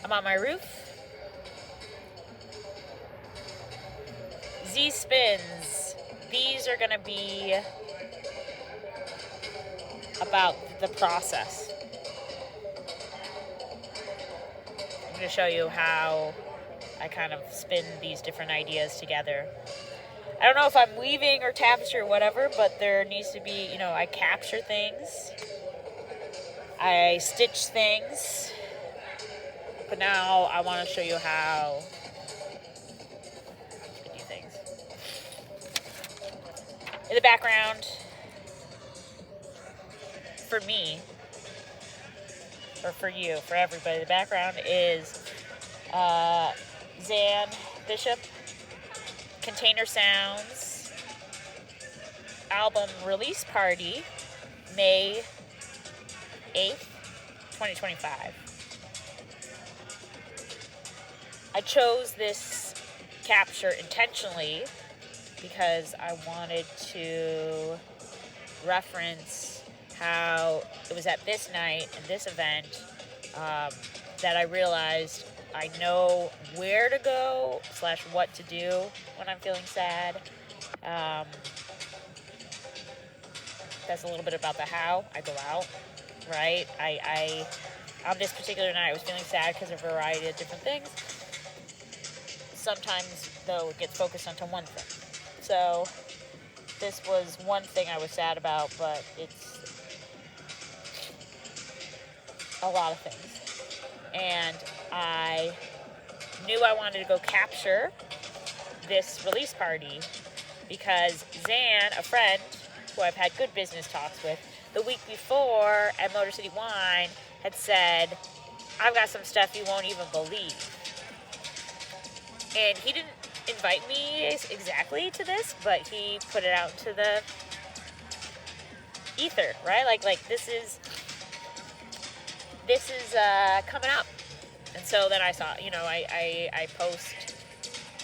I'm on my roof. Z spins. These are going to be about the process. I'm going to show you how I kind of spin these different ideas together. I don't know if I'm weaving or tapestry or whatever, but there needs to be, I capture things. I stitch things. But now I want to show you how to do things. In the background, for me, or for you, for everybody, the background is Zan Bishop, Container Sounds, album release party, May 8th, 2025. I chose this capture intentionally because I wanted to reference how it was at this night and this event that I realized I know where to go / what to do when I'm feeling sad. That's a little bit about the how I go out, right? I on this particular night I was feeling sad because of a variety of different things. Sometimes, though, it gets focused onto one thing. So this was one thing I was sad about, but it's a lot of things. And I knew I wanted to go capture this release party because Zan, a friend who I've had good business talks with, the week before at Motor City Wine had said, I've got some stuff you won't even believe. And he didn't invite me exactly to this, but he put it out into the ether, right? Like this is coming up. And so then I saw, I post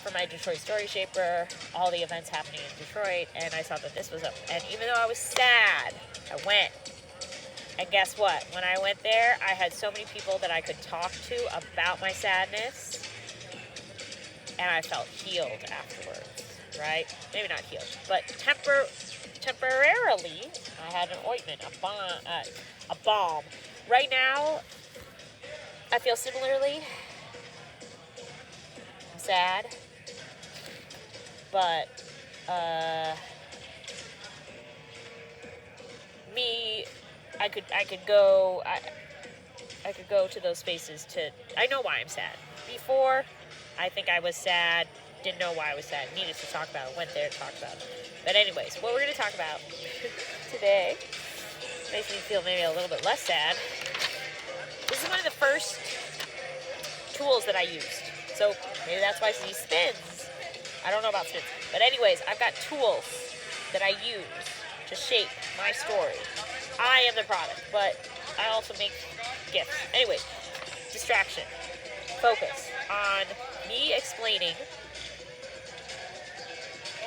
for my Detroit Story Shaper all the events happening in Detroit, and I saw that this was up. And even though I was sad, I went. And guess what? When I went there, I had so many people that I could talk to about my sadness, and I felt healed afterwards, right? Maybe not healed, but temporarily, I had an ointment, a balm. Right now, I feel similarly. I'm sad, but I could go to those spaces to. I know why I'm sad. Before, I think I was sad, didn't know why I was sad, needed to talk about it, went there to talk about it. But anyways, what we're going to talk about today makes me feel maybe a little bit less sad. This is one of the first tools that I used. So maybe that's why she spins. I don't know about spins. But anyways, I've got tools that I use to shape my story. I am the product, but I also make gifts. Anyways, distraction. Focus on me explaining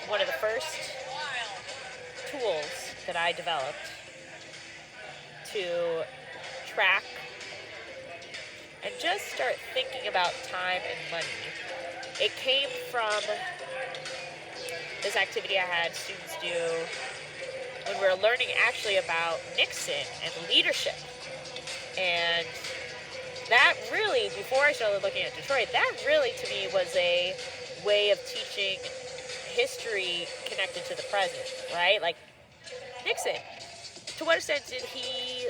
one of the first tools that I developed to track and just start thinking about time and money. It came from this activity I had students do when we were learning actually about Nixon and leadership. And that really, before I started looking at Detroit, that really to me was a way of teaching history connected to the present, right? Like Nixon, to what extent did he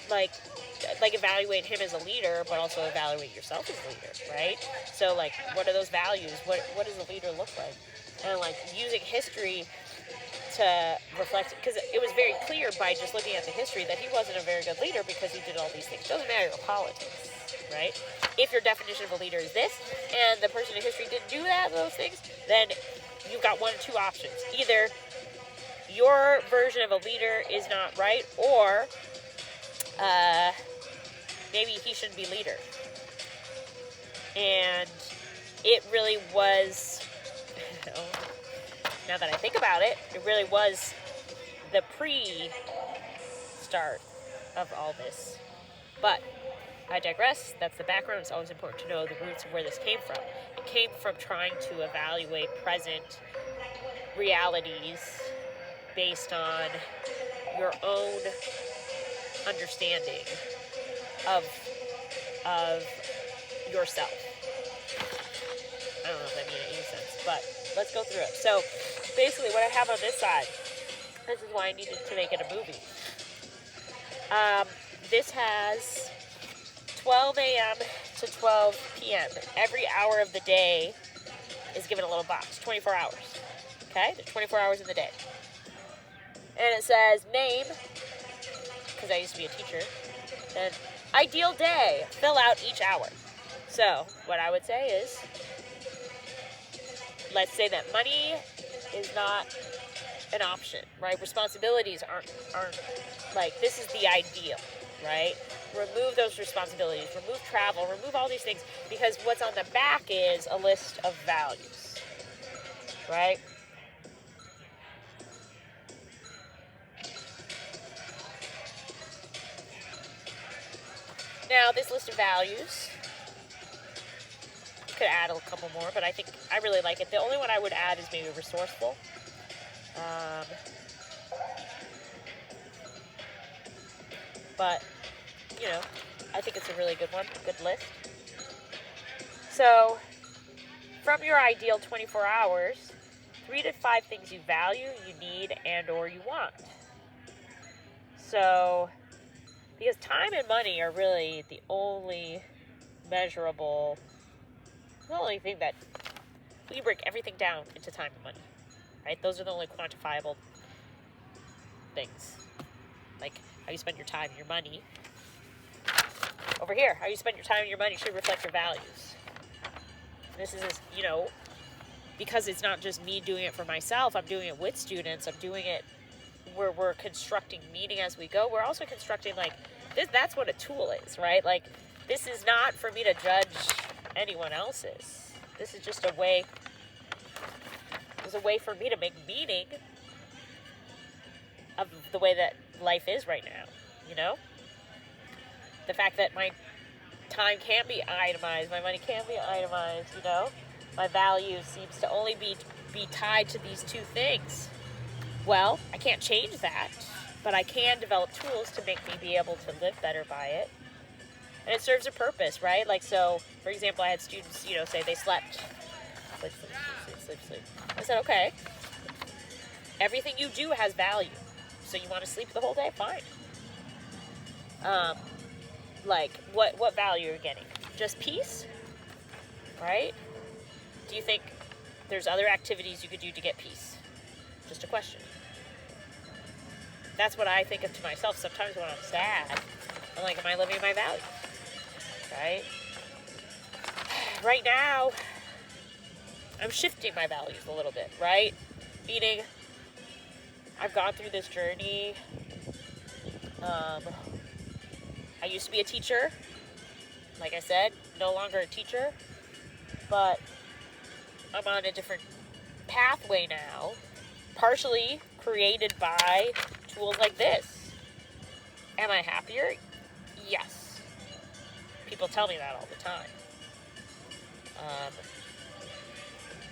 like evaluate him as a leader, but also evaluate yourself as a leader, right? So like, what are those values? What does a leader look like? And like using history to reflect, because it was very clear by just looking at the history that he wasn't a very good leader because he did all these things. Doesn't matter your politics, right? If your definition of a leader is this, and the person in history didn't do those things, then you've got one of two options. Either your version of a leader is not right, or maybe he shouldn't be leader. And it really was, now that I think about it, it really was the pre-start of all this. But I digress. That's the background. It's always important to know the roots of where this came from. It came from trying to evaluate present realities based on your own understanding of yourself. I don't know if that made any sense, but let's go through it. So basically what I have on this side, this is why I needed to make it a movie. This has 12 a.m. to 12 p.m. Every hour of the day is given a little box, 24 hours. Okay? There's 24 hours in the day. And it says name, because I used to be a teacher, and ideal day, fill out each hour. So what I would say is, let's say that money is not an option, right? Responsibilities aren't like, this is the ideal, right? Remove those responsibilities, remove travel, remove all these things, because what's on the back is a list of values, right? Now, this list of values, you could add a couple more, but I think I really like it. The only one I would add is maybe resourceful. But, you know, I think it's a really good one, good list. So, from your ideal 24 hours, 3 to 5 things you value, you need, and or you want. So, because time and money are really the only measurable, the only thing that, we break everything down into time and money, right? Those are the only quantifiable things. Like, how you spend your time and your money. Over here, how you spend your time and your money should reflect your values. This is, you know, because it's not just me doing it for myself, I'm doing it with students, I'm doing it where we're constructing meaning as we go. We're also constructing, like, this, that's what a tool is, right? Like, this is not for me to judge anyone else's. This is just a way, it's a way for me to make meaning of the way that life is right now, you know? The fact that my time can be itemized, my money can be itemized, you know? My value seems to only be tied to these two things. Well, I can't change that, but I can develop tools to make me be able to live better by it. And it serves a purpose, right? Like, so, for example, I had students, you know, say they slept. Sleep. I said, okay, everything you do has value. So you want to sleep the whole day? Fine. Like, what value are you getting? Just peace? Right? Do you think there's other activities you could do to get peace? Just a question. That's what I think of to myself. Sometimes when I'm sad, I'm like, am I living my values? Right? Right now, I'm shifting my values a little bit, right? Meaning, I've gone through this journey. I used to be a teacher. Like I said, no longer a teacher. But I'm on a different pathway now, partially created by tools like this. Am I happier? Yes. People tell me that all the time.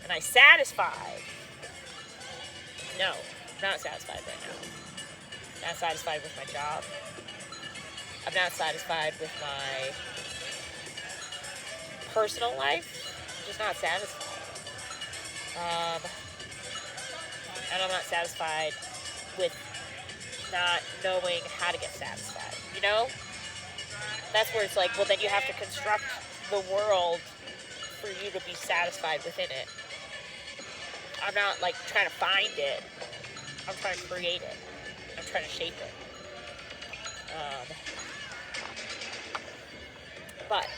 Am I satisfied? No, not satisfied right now. Not satisfied with my job. I'm not satisfied with my personal life. I'm just not satisfied. And I'm not satisfied with not knowing how to get satisfied, you know? That's where it's like, well, then you have to construct the world for you to be satisfied within it. I'm not, like, trying to find it. I'm trying to create it. I'm trying to shape it. But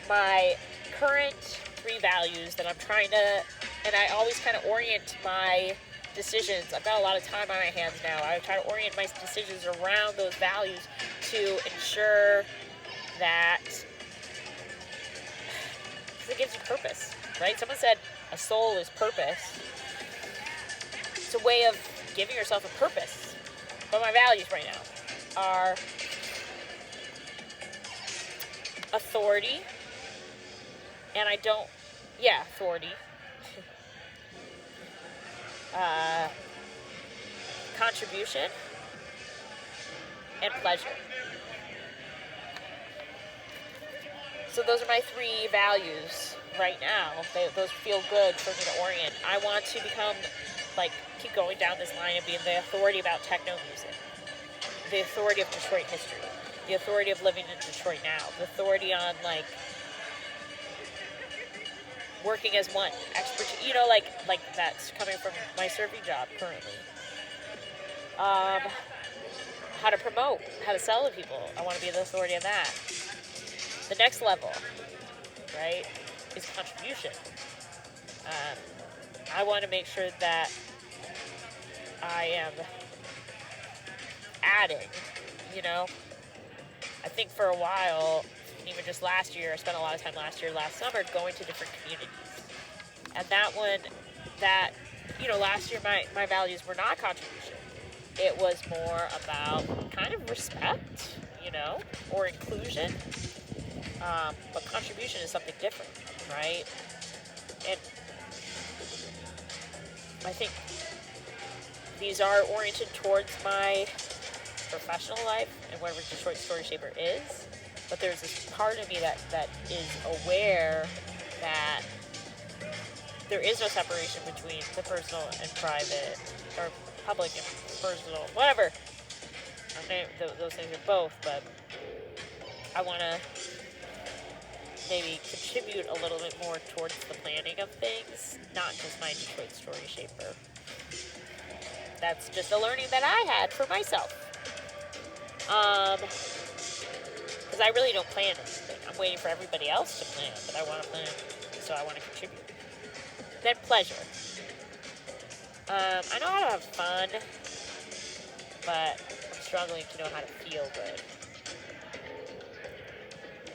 my current 3 values that I'm trying to, and I always kind of orient my decisions. I've got a lot of time on my hands now. I try to orient my decisions around those values to ensure that, because it gives you purpose, right? Someone said a soul is purpose. It's a way of giving yourself a purpose. But my values right now are authority, and I don't, yeah, authority, uh, contribution, and pleasure. So those are my 3 values right now. Those feel good for me to orient. I want to become, like, keep going down this line of being the authority about techno music, the authority of Detroit history, the authority of living in Detroit now, the authority on, like, working as one, expertise, you know, like that's coming from my survey job currently. How to promote, how to sell to people. I want to be the authority on that. The next level, right, is contribution. I want to make sure that I am adding, you know. I think for a while, even just last year, I spent a lot of time last summer, going to different communities. And last year my values were not contribution. It was more about kind of respect, or inclusion. But contribution is something different, right? And I think these are oriented towards my professional life and whatever Detroit Story Shaper is. But there's this part of me that is aware that there is no separation between the personal and private, or public and personal, whatever. Those things are both, but I want to maybe contribute a little bit more towards the planning of things, not just my Detroit Story Shaper. That's just a learning that I had for myself. Because I really don't plan anything. I'm waiting for everybody else to plan, but I want to plan, so I want to contribute. Then pleasure. I know how to have fun, but I'm struggling to know how to feel good.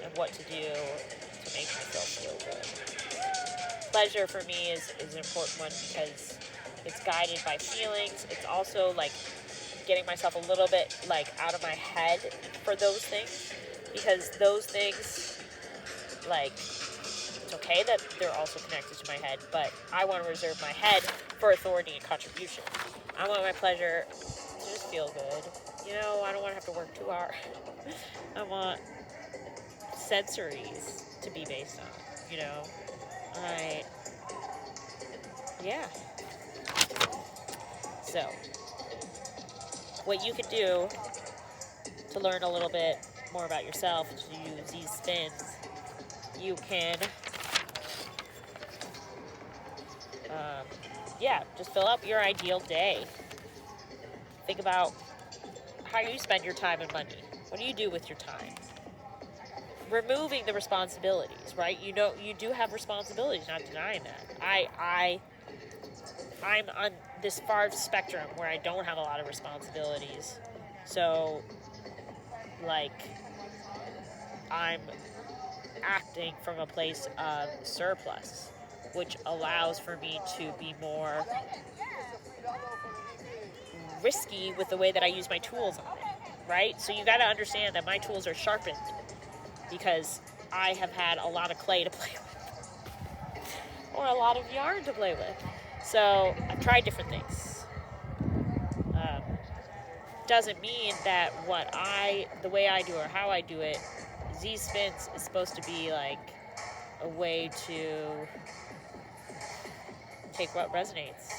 And what to do to make myself feel good. Pleasure for me is an important one because it's guided by feelings. It's also like getting myself a little bit like out of my head for those things, because those things, like, it's okay that they're also connected to my head, but I want to reserve my head for authority and contribution. I want my pleasure to just feel good. I don't want to have to work too hard. I want sensories to be based on, yeah. So, what you can do to learn a little bit more about yourself, to use these spins, you can, just fill up your ideal day. Think about how you spend your time and money. What do you do with your time? Removing the responsibilities, right? You do have responsibilities, not denying that. I'm on this far spectrum where I don't have a lot of responsibilities. So, like, I'm acting from a place of surplus, which allows for me to be more risky with the way that I use my tools on it, right? So you got to understand that my tools are sharpened because I have had a lot of clay to play with or a lot of yarn to play with. So I've tried different things. Doesn't mean that the way I do or how I do it, Z Spins is supposed to be like a way to take what resonates.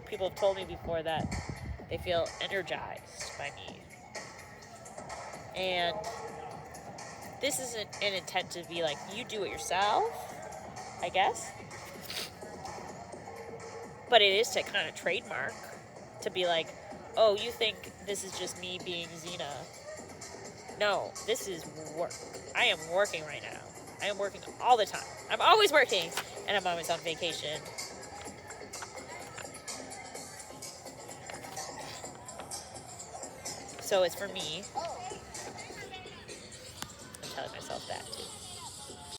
People have told me before that they feel energized by me. And this isn't an intent to be like, you do it yourself, I guess. But it is to kind of trademark, to be like, oh, you think this is just me being Xena. No, this is work. I am working right now. I am working all the time. I'm always working, and I'm always on vacation. So it's for me. I'm telling myself that too.